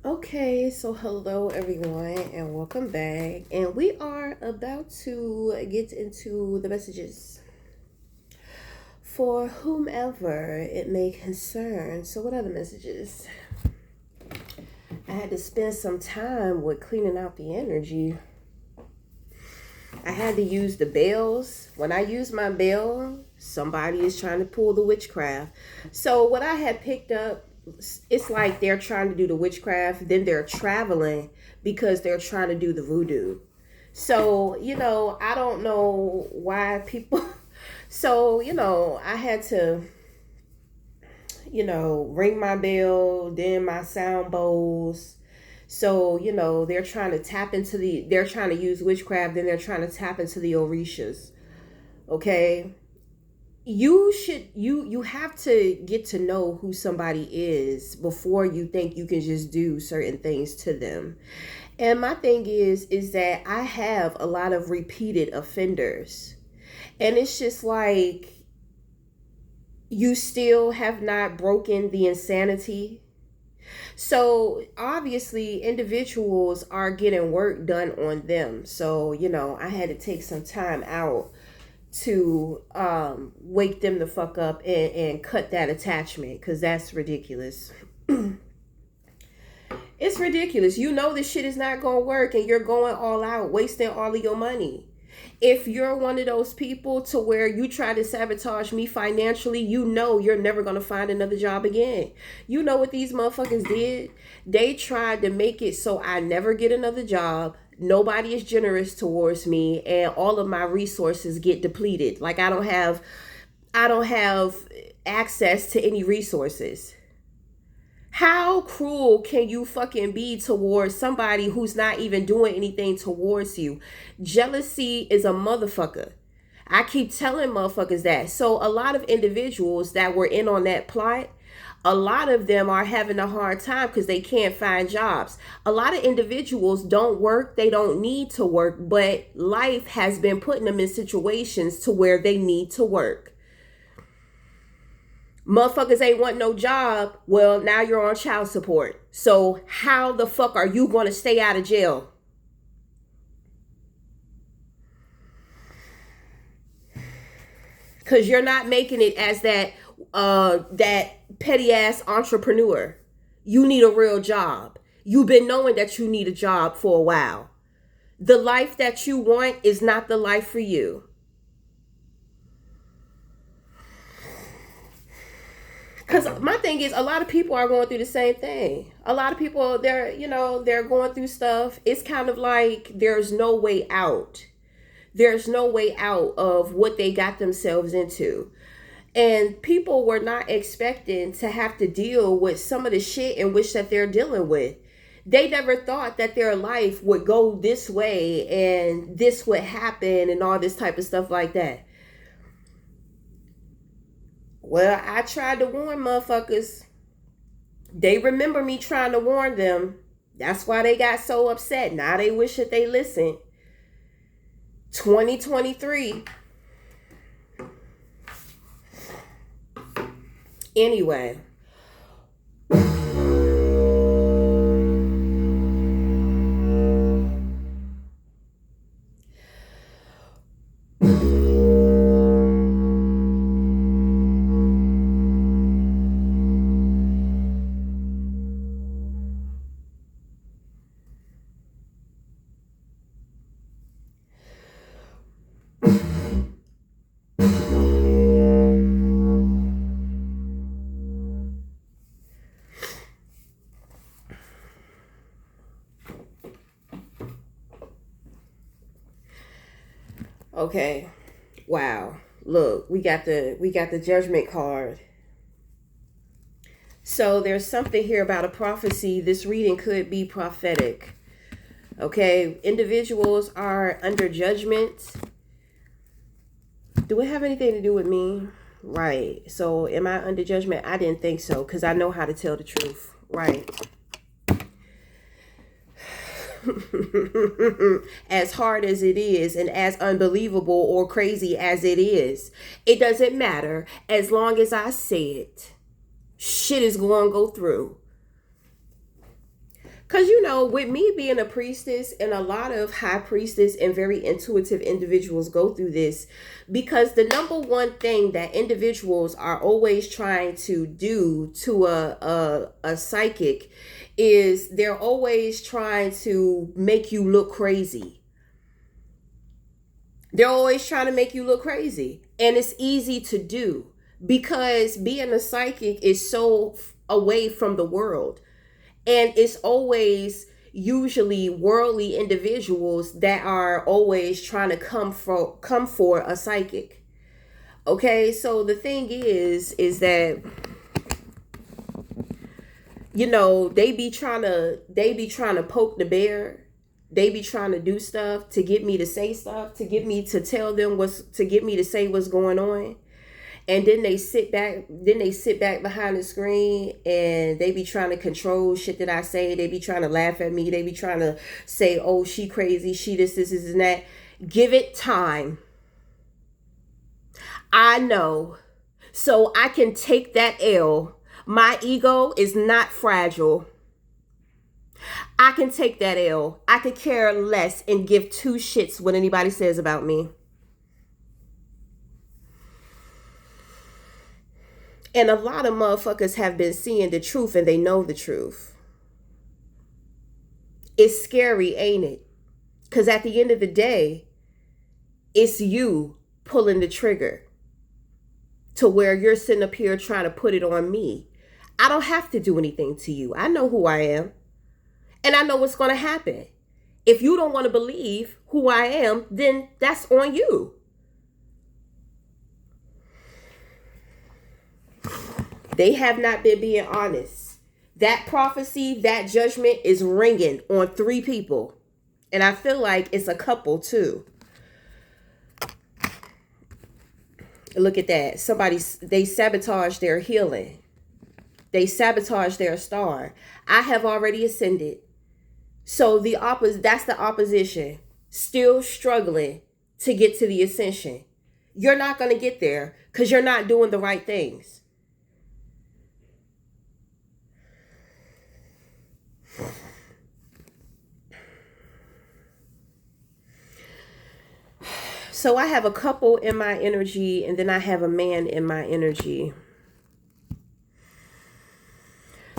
Okay, so hello everyone and welcome back. And we are about to get into the messages for whomever it may concern. So, what are the messages? I had to spend some time with cleaning out the energy. I had to use the bells. When I use my bell, somebody is trying to pull the witchcraft. So, what I had picked up, it's like they're trying to do the witchcraft, then they're traveling because they're trying to do the voodoo. So, I don't know why people. So, I had to, ring my bell, then my sound bowls. So, they're trying to they're trying to use witchcraft, then they're trying to tap into the Orishas. Okay? You have to get to know who somebody is before you think you can just do certain things to them. And my thing is that I have a lot of repeated offenders. And it's just like you still have not broken the insanity. So obviously individuals are getting work done on them. So, I had to take some time out to wake them the fuck up and cut that attachment because that's ridiculous. It's ridiculous. You know this shit is not going to work and you're going all out, wasting all of your money. If you're one of those people to where you try to sabotage me financially, you know you're never going to find another job again. You know what these motherfuckers did? They tried to make it so I never get another job. Nobody is generous towards me and all of my resources get depleted. Like I don't have access to any resources. How cruel can you fucking be towards somebody who's not even doing anything towards you? Jealousy is a motherfucker. I keep telling motherfuckers that. So a lot of individuals that were in on that plot, a lot of them are having a hard time because they can't find jobs. A lot of individuals don't work. They don't need to work, but life has been putting them in situations to where they need to work. Motherfuckers ain't want no job. Well, now you're on child support. So how the fuck are you going to stay out of jail? Because you're not making it as that petty ass entrepreneur. You need a real job. You've been knowing that you need a job for a while. The life that you want is not the life for you. Because my thing is, a lot of people are going through the same thing. A lot of people, they're going through stuff. It's kind of like there's no way out. There's no way out of what they got themselves into. And people were not expecting to have to deal with some of the shit in which that they're dealing with. They never thought that their life would go this way and this would happen and all this type of stuff like that. Well, I tried to warn motherfuckers. They remember me trying to warn them. That's why they got so upset. Now they wish that they listened. 2023. Anyway. Okay. Wow. Look, we got the judgment card. So there's something here about a prophecy. This reading could be prophetic. Okay, individuals are under judgment. Do it have anything to do with me? Right. So am I under judgment? I didn't think so because I know how to tell the truth. Right. As hard as it is and as unbelievable or crazy as it is, it doesn't matter as long as I say it. Shit is going to go through. Because, you know, with me being a priestess, and a lot of high priestess and very intuitive individuals go through this, because the number one thing that individuals are always trying to do to a psychic is they're always trying to make you look crazy. They're always trying to make you look crazy. And it's easy to do because being a psychic is so away from the world. And it's always usually worldly individuals that are always trying to come for a psychic. Okay, so the thing is that, you know, they be trying to poke the bear. They be trying to do stuff to get me to say stuff, to get me to tell them to get me to say what's going on. And then they sit back behind the screen and they be trying to control shit that I say. They be trying to laugh at me. They be trying to say, oh, she crazy, she this, and that. Give it time. I know. So I can take that L. My ego is not fragile. I can take that L. I could care less and give two shits what anybody says about me. And a lot of motherfuckers have been seeing the truth and they know the truth. It's scary, ain't it? Because at the end of the day, it's you pulling the trigger to where you're sitting up here trying to put it on me. I don't have to do anything to you. I know who I am. And I know what's going to happen. If you don't want to believe who I am, then that's on you. They have not been being honest. That prophecy, that judgment is ringing on 3 people. And I feel like it's a couple too. Look at that. They sabotage their healing. They sabotage their star. I have already ascended. So that's the opposition. Still struggling to get to the ascension. You're not going to get there because you're not doing the right things. So I have a couple in my energy and then I have a man in my energy.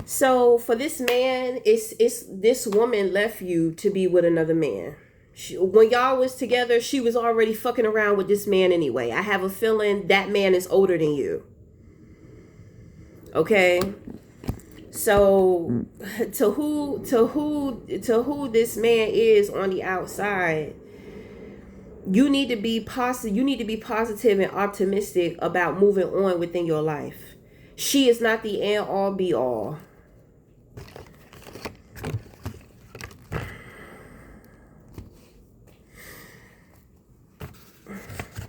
So for this man, it's this woman left you to be with another man. When y'all was together, she was already fucking around with this man anyway. I have a feeling that man is older than you. Okay? So to who this man is on the outside, you need to be positive. You need to be positive and optimistic about moving on within your life. She is not the end all be all.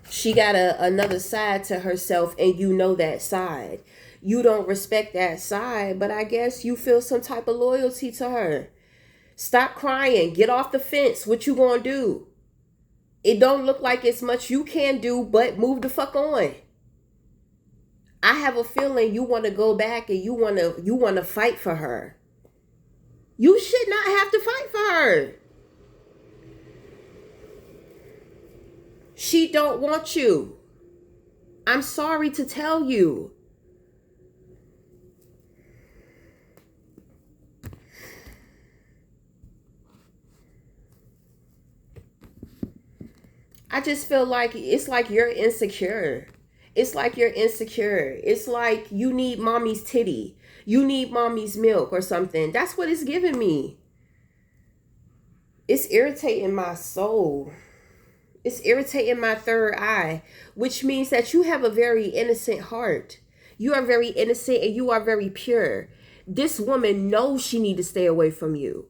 She got another side to herself, and you know that side. You don't respect that side, but I guess you feel some type of loyalty to her. Stop crying. Get off the fence. What you gonna do? It don't look like it's much you can do, but move the fuck on. I have a feeling you want to go back and you want to fight for her. You should not have to fight for her. She don't want you. I'm sorry to tell you. I just feel like it's like you're insecure. It's like you're insecure. It's like you need mommy's titty. You need mommy's milk or something. That's what it's giving me. It's irritating my soul. It's irritating my third eye, which means that you have a very innocent heart. You are very innocent and you are very pure. This woman knows she need to stay away from you.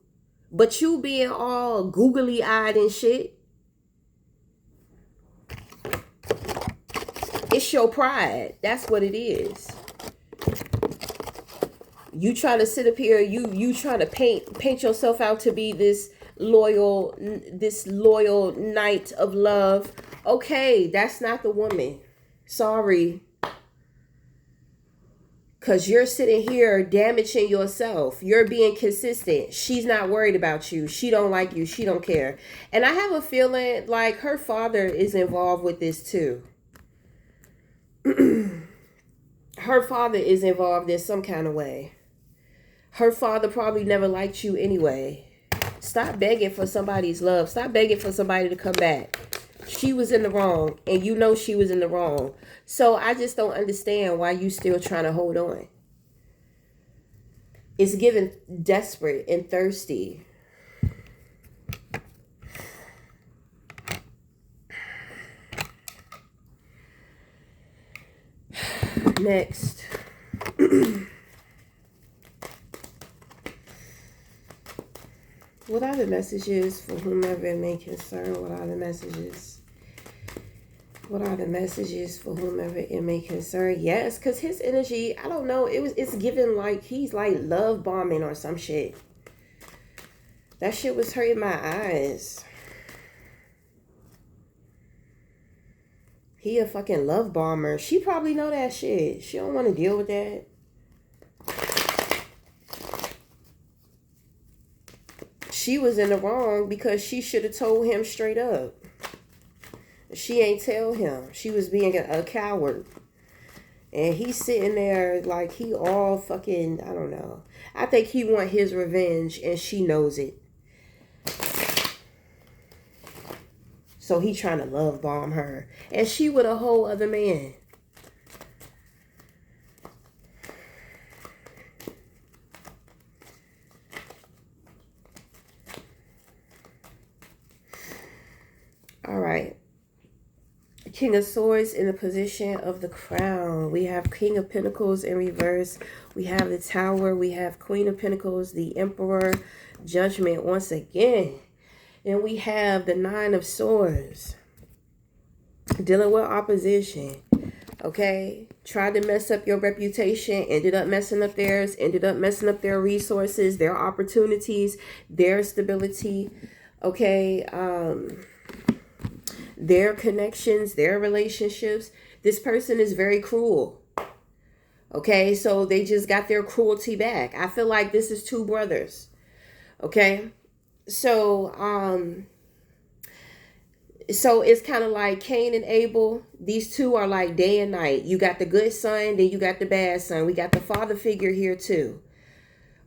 But you being all googly eyed and shit, it's your pride. That's what it is. You trying to sit up here, you trying to paint yourself out to be this loyal knight of love. Okay, that's not the woman. Sorry. Because you're sitting here damaging yourself. You're being consistent. She's not worried about you. She don't like you. She don't care. And I have a feeling like her father is involved with this too. Her father is involved in some kind of way. Her father probably never liked you anyway. Stop begging for somebody's love. Stop begging for somebody to come back. She was in the wrong, and you know she was in the wrong. So I just don't understand why you still trying to hold on. It's given desperate and thirsty. Next. What are the messages for whomever it may concern? What are the messages? What are the messages for whomever it may concern? Yes, because his energy, I don't know, it's given like he's like love bombing or some shit. That shit was hurting my eyes. He a fucking love bomber. She probably know that shit. She don't want to deal with that. She was in the wrong because she should have told him straight up. She ain't tell him. She was being a coward. And he's sitting there like he all fucking, I don't know. I think he want his revenge and she knows it. So he trying to love bomb her. And she with a whole other man. All right. King of Swords in the position of the crown. We have King of Pentacles in reverse. We have the Tower. We have Queen of Pentacles, the Emperor, Judgment once again. And we have the Nine of Swords. Dealing with opposition. Okay? Tried to mess up your reputation. Ended up messing up theirs. Ended up messing up their resources, their opportunities, their stability. Okay? Their connections, their relationships. This person is very cruel. Okay, so they just got their cruelty back. I feel like this is two brothers. Okay, so it's kind of like Cain and Abel. These two are like day and night. You got the good son, then you got the bad son. We got the father figure here too.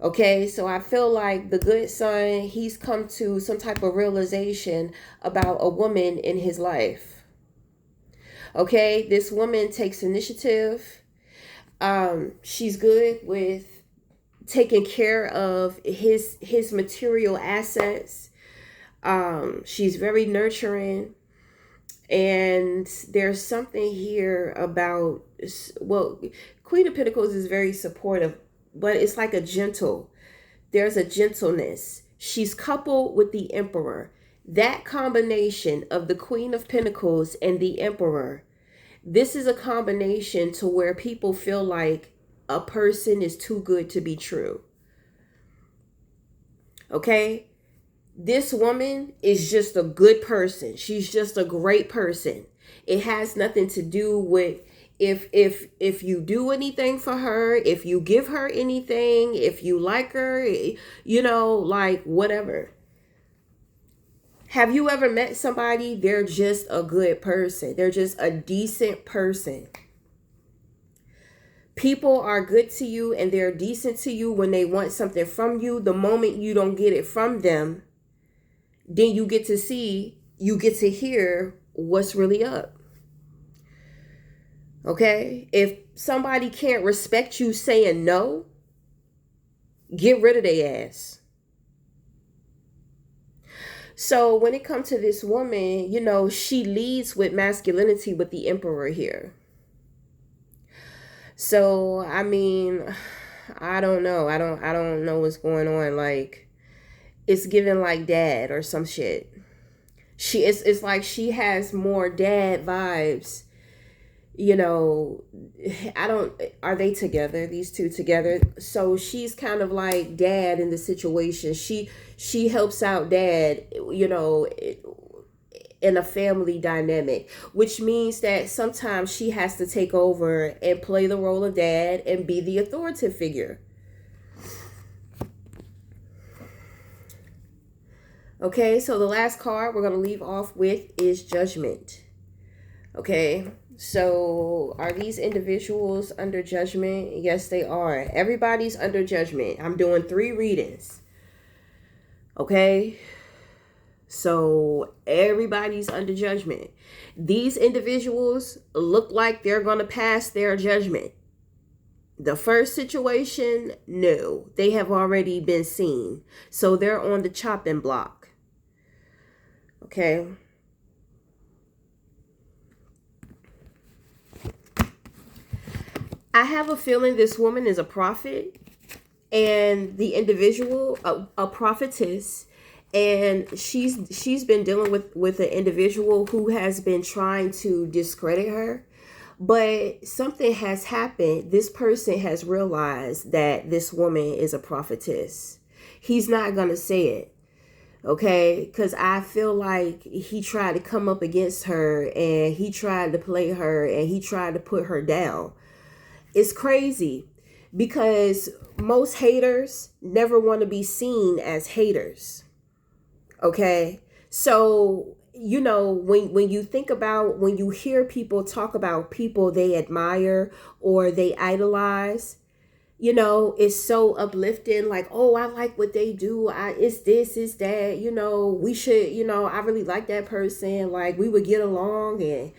Okay, so I feel like the good son, he's come to some type of realization about a woman in his life. Okay, this woman takes initiative. She's good with taking care of his material assets. She's very nurturing. And there's something here about, well, Queen of Pentacles is very supportive. But it's like there's a gentleness. She's coupled with the Emperor. That combination of the Queen of Pentacles and the Emperor, this is a combination to where people feel like a person is too good to be true. Okay? This woman is just a good person. She's just a great person. It has nothing to do with if you do anything for her, if you give her anything, if you like her, you know, like whatever. Have you ever met somebody, they're just a good person. They're just a decent person. People are good to you and they're decent to you when they want something from you. The moment you don't get it from them, then you get to hear what's really up. Okay? If somebody can't respect you saying no, get rid of their ass. So when it comes to this woman, you know, she leads with masculinity with the Emperor here. So, I mean, I don't know. I don't know what's going on. Like, it's given like dad or some shit. It's like she has more dad vibes. You know, are they together? These two together? So she's kind of like dad in the situation. She helps out dad, you know, in a family dynamic, which means that sometimes she has to take over and play the role of dad and be the authoritative figure. Okay, so the last card we're going to leave off with is Judgment. Okay, so are these individuals under judgment? Yes, they are. Everybody's under judgment. I'm doing 3 readings. Okay, so everybody's under judgment. These individuals look like they're going to pass their judgment. The first situation, no, they have already been seen. So they're on the chopping block. Okay. I have a feeling this woman is a prophet, and the individual a prophetess, and she's been dealing with an individual who has been trying to discredit her. But something has happened. This person has realized that this woman is a prophetess. He's not going to say it. Okay, because I feel like he tried to come up against her, and he tried to play her, and he tried to put her down. It's crazy because most haters never want to be seen as haters. Okay, so you know, when you think about, when you hear people talk about people they admire or they idolize, you know, it's so uplifting. Like, oh, I like what they do. It's this, it's that. You know, we should. You know, I really like that person. Like, we would get along, and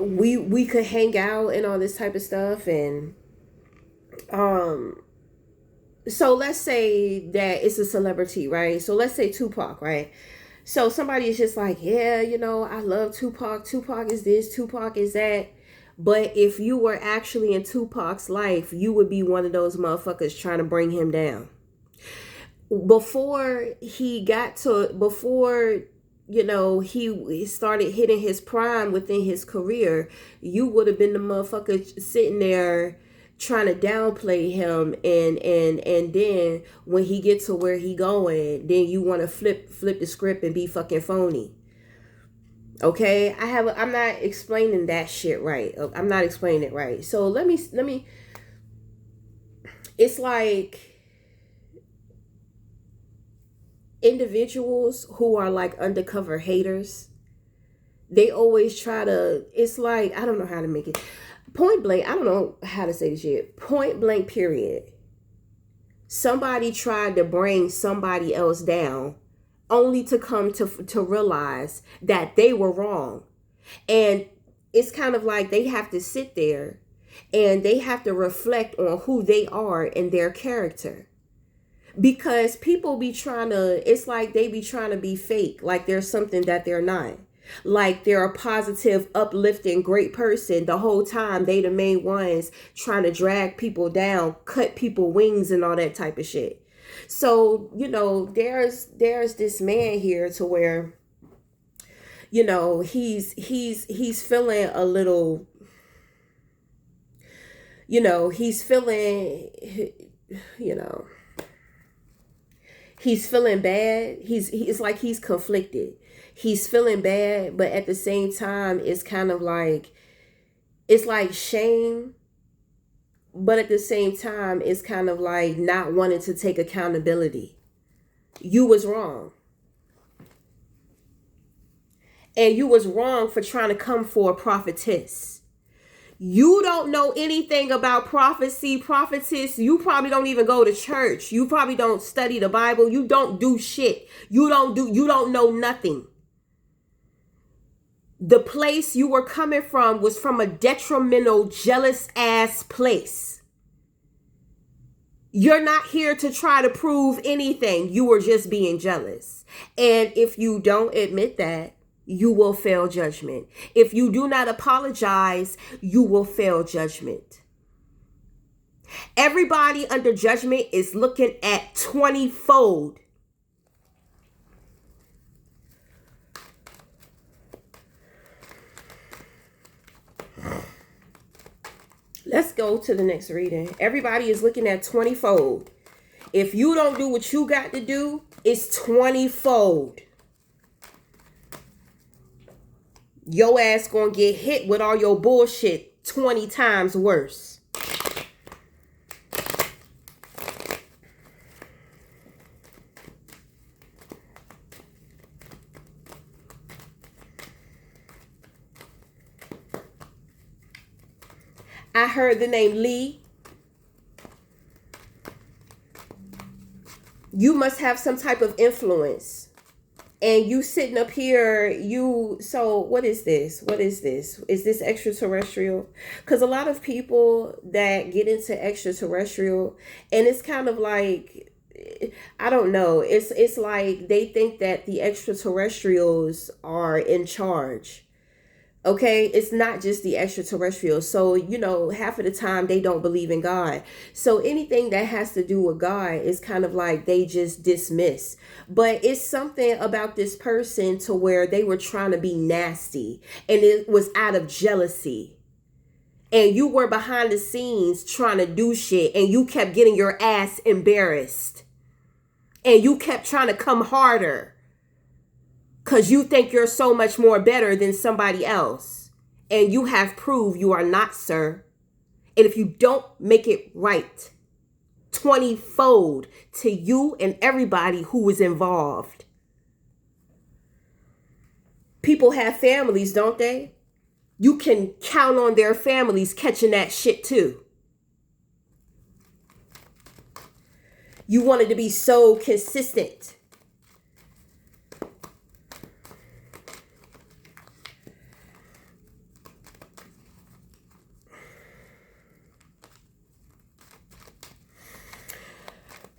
we could hang out and all this type of stuff. And so let's say that it's a celebrity, right? So let's say Tupac, right? So somebody is just like, yeah, you know, I love Tupac. Tupac is this, Tupac is that. But if you were actually in Tupac's life, you would be one of those motherfuckers trying to bring him down. Before, you know, he started hitting his prime within his career, you would have been the motherfucker sitting there trying to downplay him, and then when he gets to where he going, then you want to flip the script and be fucking phony. Okay, I'm not explaining that shit right. I'm not explaining it right. So let me it's like individuals who are like undercover haters. They always try to, it's like, I don't know how to make it. Point blank, I don't know how to say this shit. Point blank period. Somebody tried to bring somebody else down, only to come to realize that they were wrong. And it's kind of like they have to sit there and they have to reflect on who they are and their character. Because people be trying to, it's like they be trying to be fake, like there's something that they're not. Like they're a positive, uplifting, great person. The whole time they the main ones trying to drag people down, cut people wings and all that type of shit. So, you know, there's this man here to where, you know, he's feeling a little, you know, he's feeling, you know, he's feeling bad. It's like he's conflicted. He's feeling bad, but at the same time, it's kind of like, it's like shame. But at the same time, it's kind of like not wanting to take accountability. You was wrong. And you was wrong for trying to come for a prophetess. You don't know anything about prophecy, prophetess. You probably don't even go to church. You probably don't study the Bible. You don't do shit. You don't know nothing. The place you were coming from was from a detrimental, jealous ass place. You're not here to try to prove anything. You were just being jealous. And if you don't admit that, you will fail judgment. If you do not apologize, you will fail judgment. Everybody under judgment is looking at 20-fold. Let's go to the next reading. Everybody is looking at 20-fold. If you don't do what you got to do, it's 20-fold. Your ass gonna get hit with all your bullshit 20 times worse. I heard the name Lee. You must have some type of influence. And you sitting up here, so what is this? What is this? Is this extraterrestrial? Because a lot of people that get into extraterrestrial, and it's kind of like, I don't know. It's like they think that the extraterrestrials are in charge. Okay, it's not just the extraterrestrials. So, half of the time they don't believe in God. So anything that has to do with God is kind of like they just dismiss. But it's something about this person to where they were trying to be nasty, and it was out of jealousy. And you were behind the scenes trying to do shit, and you kept getting your ass embarrassed. And you kept trying to come harder. Because you think you're so much more better than somebody else. And you have proved you are not, sir. And if you don't make it right, 20-fold to you and everybody who was involved. People have families, don't they? You can count on their families catching that shit too. You wanted to be so consistent.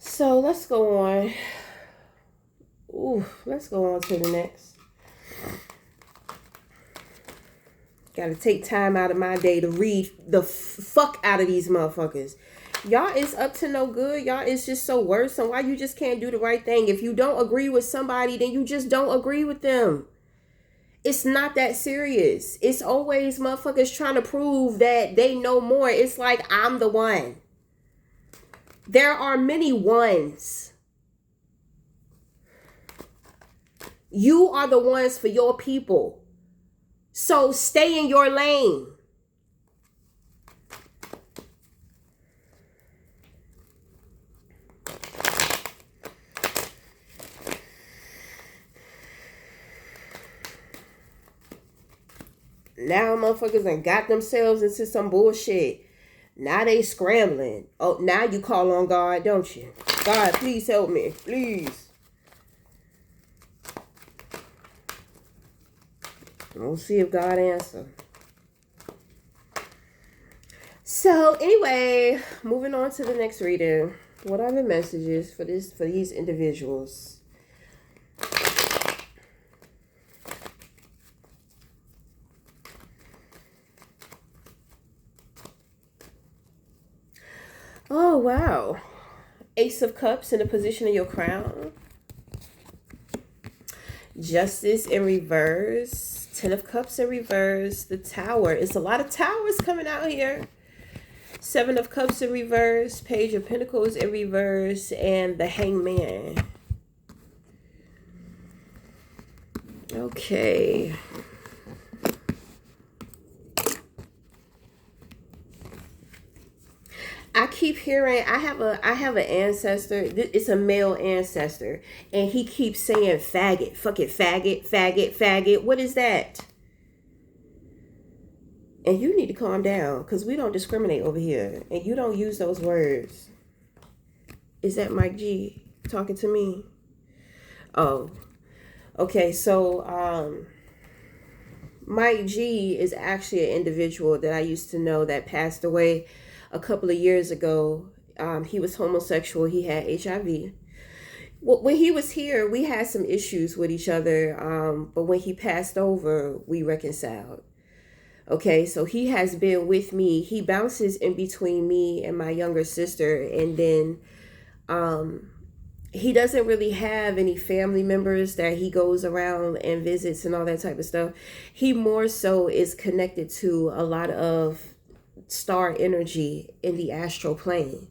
So let's go on. Let's go on to the next. Gotta take time out of my day to read the fuck out of these motherfuckers. Y'all is up to no good. Y'all is just so worse. And why you just can't do the right thing? If you don't agree with somebody, then you just don't agree with them. It's not that serious. It's always motherfuckers trying to prove that they know more. It's like, I'm the one. There are many ones. You are the ones for your people. So stay in your lane. Now motherfuckers done got themselves into some bullshit. Now they scrambling. Oh, now you call on God, don't you? God, please help me. Please. We'll see if God answers. So anyway, moving on to the next reading. What are the messages for these individuals? Oh, wow. Ace of Cups in the position of your crown. Justice in reverse. 10 of Cups in reverse. The Tower. It's a lot of towers coming out here. 7 of Cups in reverse. Page of Pentacles in reverse. And the Hangman. Okay. I keep hearing I have an ancestor. It's a male ancestor, and he keeps saying faggot, fucking faggot, faggot, faggot. What is that? And you need to calm down, because we don't discriminate over here, and you don't use those words. Is that Mike G talking to me? Oh, okay. So Mike G is actually an individual that I used to know that passed away a couple of years ago. He was homosexual. He had HIV. When he was here, we had some issues with each other. But when he passed over, we reconciled. Okay, so he has been with me. He bounces in between me and my younger sister. And then he doesn't really have any family members that he goes around and visits and all that type of stuff. He more so is connected to a lot of star energy in the astral plane.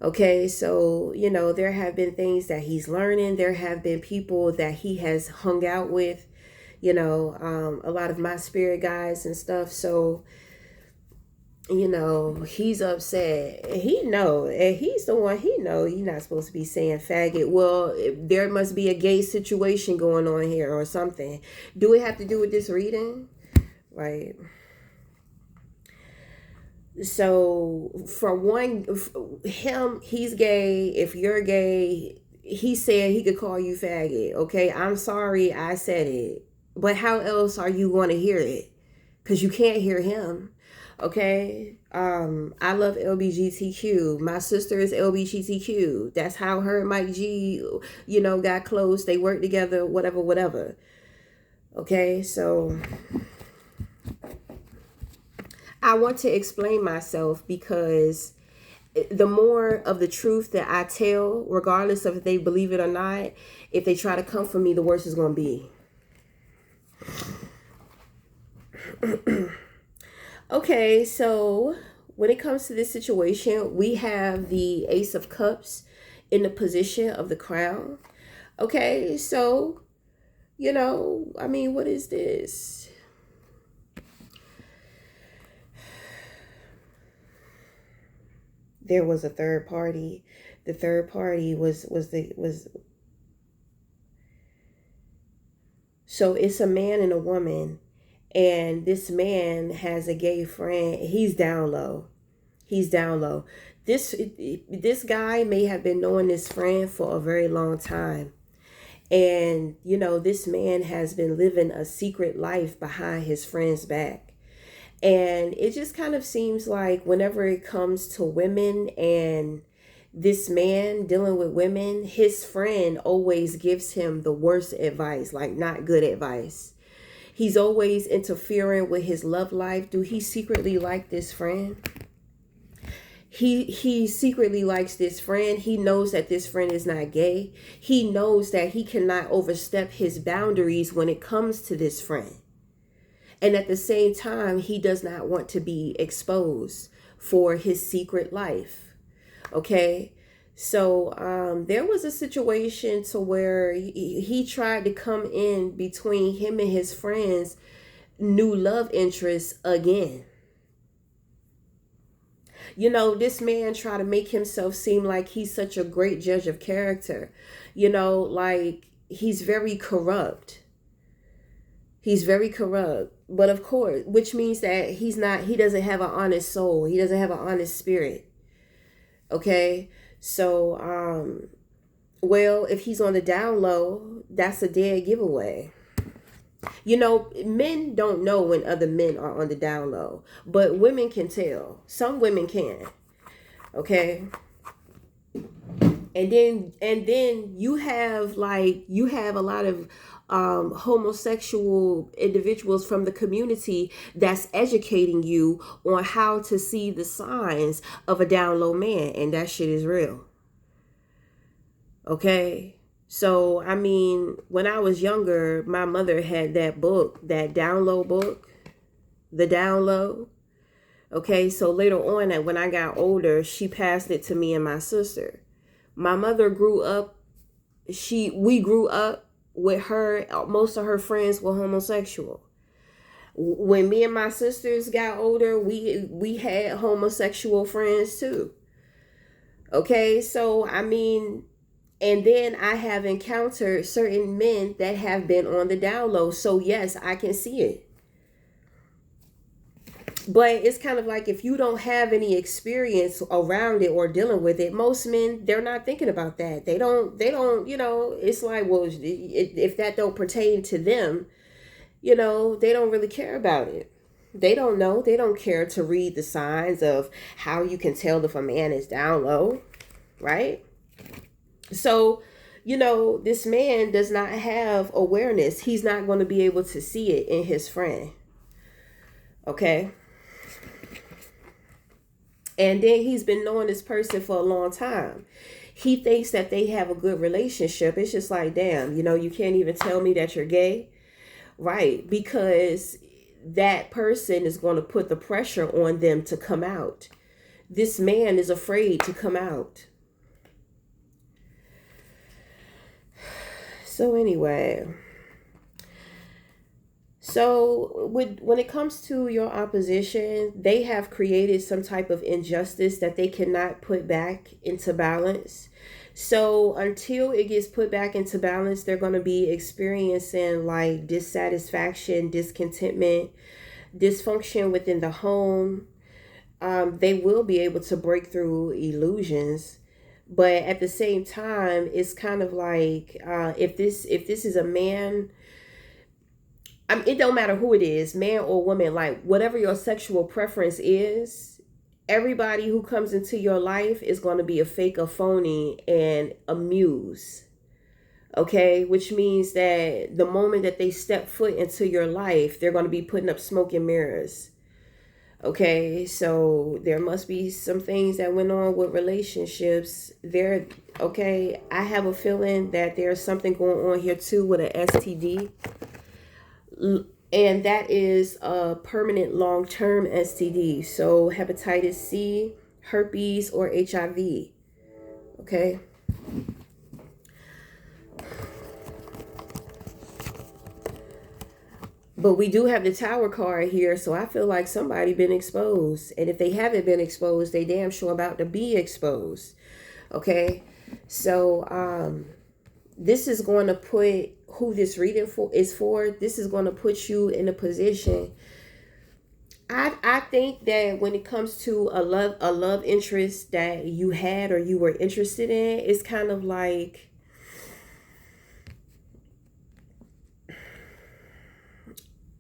Okay, so there have been things that he's learning. There have been people that he has hung out with, a lot of my spirit guides and stuff. So, he's upset. And he's the one, he know you're not supposed to be saying faggot. Well, there must be a gay situation going on here or something. Do it have to do with this reading? Right. So for one, he's gay. If you're gay, he said he could call you faggot. Okay, I'm sorry I said it, but how else are you going to hear it? Because you can't hear him. Okay. I love LBGTQ. My sister is LBGTQ. That's how her and Mike G, got close. They worked together, whatever. Okay, so I want to explain myself because the more of the truth that I tell, regardless of if they believe it or not, if they try to come for me, the worse it's going to be. Okay, so when it comes to this situation, we have the Ace of Cups in the position of the Crown. Okay, so, what is this? There was a third party. The third party was so it's a man and a woman, and this man has a gay friend. He's down low. This guy may have been knowing this friend for a very long time. And, this man has been living a secret life behind his friend's back. And it just kind of seems like whenever it comes to women and this man dealing with women, his friend always gives him the worst advice, like not good advice. He's always interfering with his love life. Do he secretly like this friend? He secretly likes this friend. He knows that this friend is not gay. He knows that he cannot overstep his boundaries when it comes to this friend. And at the same time, he does not want to be exposed for his secret life. Okay. So there was a situation to where he tried to come in between him and his friends' new love interest again. This man tried to make himself seem like he's such a great judge of character. Like he's very corrupt. But of course, which means that he doesn't have an honest soul. He doesn't have an honest spirit. Okay. So, well, if he's on the down low, that's a dead giveaway. Men don't know when other men are on the down low, but women can tell. Some women can. Okay. And then you have a lot of homosexual individuals from the community that's educating you on how to see the signs of a down low man, and that shit is real. Okay. So, when I was younger, my mother had that book, that down low book, The Down Low. Okay. So later on, when I got older, she passed it to me and my sister. My mother grew up, we grew up with her. Most of her friends were homosexual. When me and my sisters got older, we had homosexual friends too. Okay. So, and then I have encountered certain men that have been on the down low. So yes, I can see it. But it's kind of like if you don't have any experience around it or dealing with it, most men, they're not thinking about that. They don't, it's like, well, if that don't pertain to them, they don't really care about it. They don't know. They don't care to read the signs of how you can tell if a man is down low, right? So, this man does not have awareness. He's not going to be able to see it in his friend. Okay. And then he's been knowing this person for a long time. He thinks that they have a good relationship. It's just like, damn, you can't even tell me that you're gay. Right. Because that person is going to put the pressure on them to come out. This man is afraid to come out. So anyway, So when it comes to your opposition, they have created some type of injustice that they cannot put back into balance. So until it gets put back into balance, they're going to be experiencing like dissatisfaction, discontentment, dysfunction within the home. They will be able to break through illusions, but at the same time, it's kind of like if this is a man, I mean, it don't matter who it is, man or woman, like whatever your sexual preference is, everybody who comes into your life is going to be a fake, a phony, and a muse. Okay, which means that the moment that they step foot into your life, they're going to be putting up smoke and mirrors. Okay, so there must be some things that went on with relationships there. Okay, I have a feeling that there's something going on here too with an STD, and that is a permanent long-term STD. So hepatitis C, herpes, or HIV. Okay. But we do have the tower card here, so I feel like somebody been exposed. And if they haven't been exposed, they damn sure about to be exposed. Okay? So this is going to put who this reading is for. This is going to put you in a position. I think that when it comes to a love interest that you had or you were interested in, it's kind of like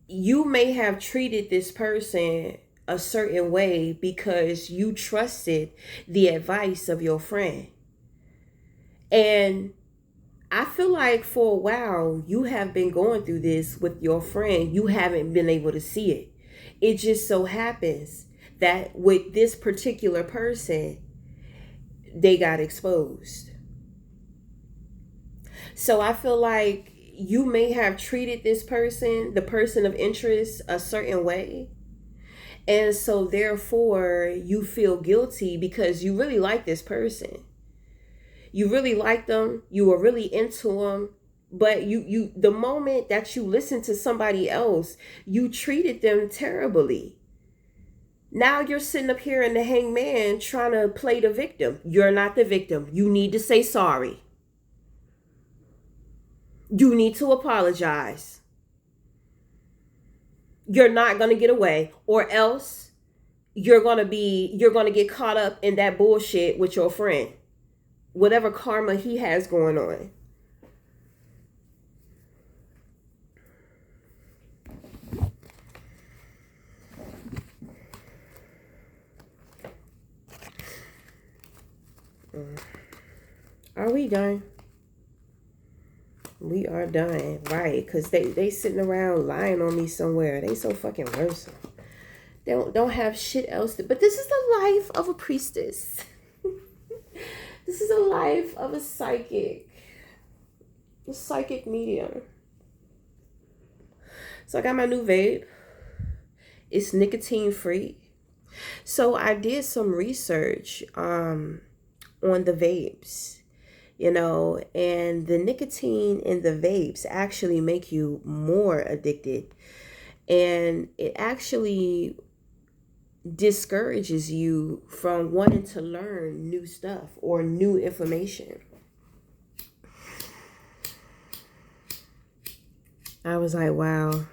you may have treated this person a certain way because you trusted the advice of your friend. And I feel like for a while you have been going through this with your friend. You haven't been able to see it. It just so happens that with this particular person, they got exposed. So I feel like you may have treated this person, the person of interest, a certain way. And so therefore you feel guilty because you really like this person. You really like them. You were really into them. But the moment that you listened to somebody else, you treated them terribly. Now you're sitting up here in the hangman trying to play the victim. You're not the victim. You need to say sorry. You need to apologize. You're not going to get away, or else you're going to get caught up in that bullshit with your friend. Whatever karma he has going on. Are we done? We are done, right? Because they sitting around lying on me somewhere. They so fucking worse. They don't have shit else to. But this is the life of a priestess. This is a life of a psychic medium. So I got my new vape. It's nicotine free. So I did some research on the vapes. And the nicotine in the vapes actually make you more addicted, and it actually discourages you from wanting to learn new stuff or new information. I was like, wow.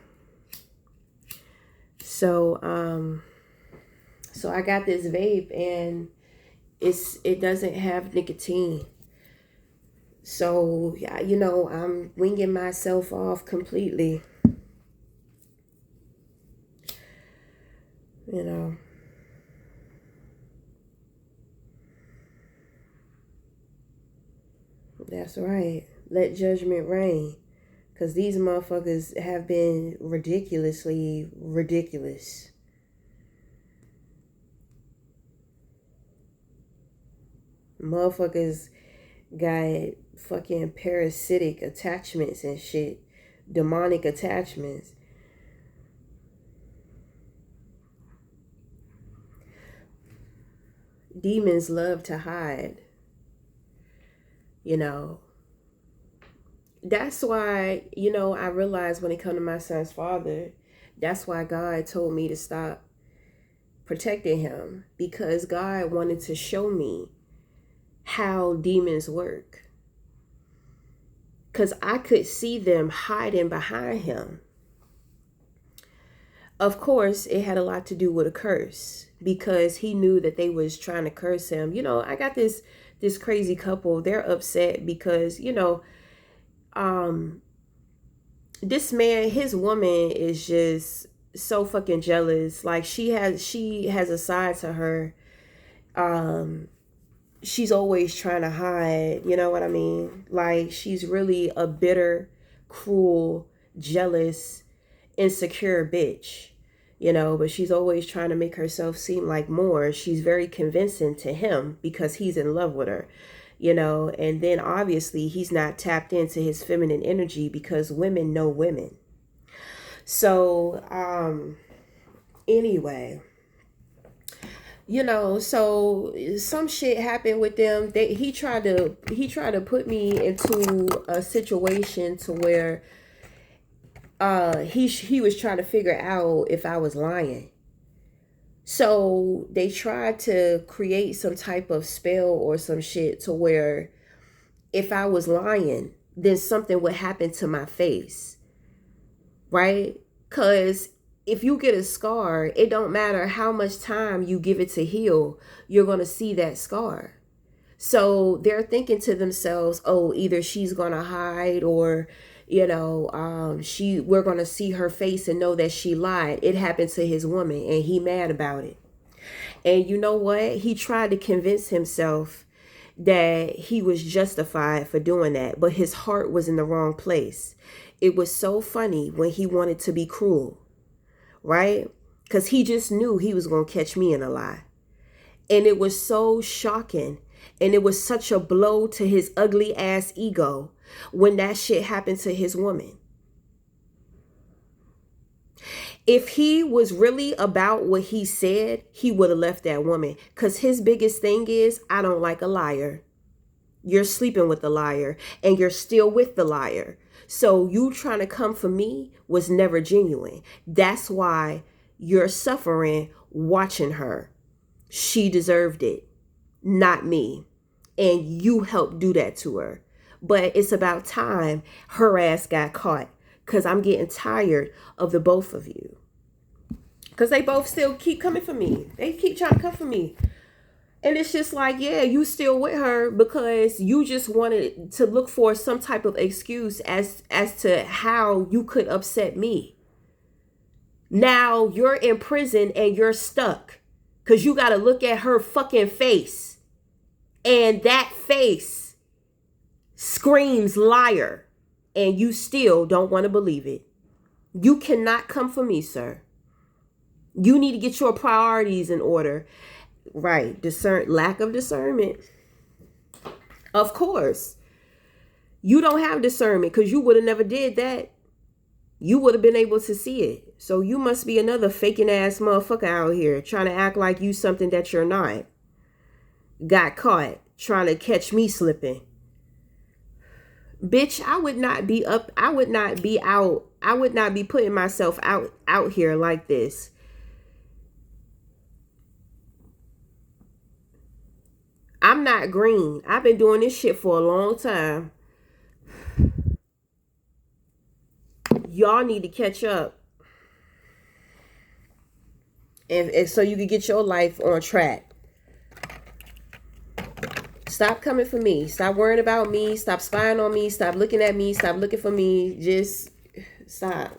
So I got this vape, and it doesn't have nicotine. So, yeah, I'm winging myself off completely. That's right. Let judgment reign. Because these motherfuckers have been ridiculously ridiculous. Motherfuckers got fucking parasitic attachments and shit. Demonic attachments. Demons love to hide. That's why, I realized when it come to my son's father, That's why God told me to stop protecting him, because God wanted to show me how demons work. Because I could see them hiding behind him. Of course, it had a lot to do with a curse, because he knew that they was trying to curse him. You know, I got this crazy couple. They're upset because, you know, this man, his woman is just so fucking jealous. Like she has a side to her. She's always trying to hide, you know what I mean? Like she's really a bitter, cruel, jealous, insecure bitch, you know, but she's always trying to make herself seem like more. She's very convincing to him because he's in love with her, you know, and then obviously he's not tapped into his feminine energy because women know women. So, anyway, you know, so some shit happened with them. He tried to put me into a situation to where he was trying to figure out if I was lying. So they tried to create some type of spell or some shit to where if I was lying, then something would happen to my face. Right? Because if you get a scar, it don't matter how much time you give it to heal, you're going to see that scar. So they're thinking to themselves, oh, either she's going to hide or, you know, we're going to see her face and know that she lied. It happened to his woman and he mad about it. And you know what? He tried to convince himself that he was justified for doing that, but his heart was in the wrong place. It was so funny when he wanted to be cruel, right? Because he just knew he was going to catch me in a lie. And it was so shocking. And it was such a blow to his ugly ass ego when that shit happened to his woman. If he was really about what he said, he would have left that woman. Because his biggest thing is, I don't like a liar. You're sleeping with the liar and you're still with the liar. So you trying to come for me was never genuine. That's why you're suffering watching her. She deserved it, not me. And you helped do that to her. But it's about time her ass got caught, because I'm getting tired of the both of you. Because they both still keep coming for me. They keep trying to come for me. And it's just like, yeah, you still with her because you just wanted to look for some type of excuse as to how you could upset me. Now you're in prison and you're stuck because you got to look at her fucking face. And that face screams liar. And you still don't want to believe it. You cannot come for me, sir. You need to get your priorities in order. Right. Lack of discernment. Of course. You don't have discernment because you would have never did that. You would have been able to see it. So you must be another faking ass motherfucker out here trying to act like you something that you're not. Got caught trying to catch me slipping. Bitch, I would not be up. I would not be out. I would not be putting myself out here like this. I'm not green. I've been doing this shit for a long time. Y'all need to catch up. And so you can get your life on track. Stop coming for me. Stop worrying about me. Stop spying on me. Stop looking at me. Stop looking for me. Just stop.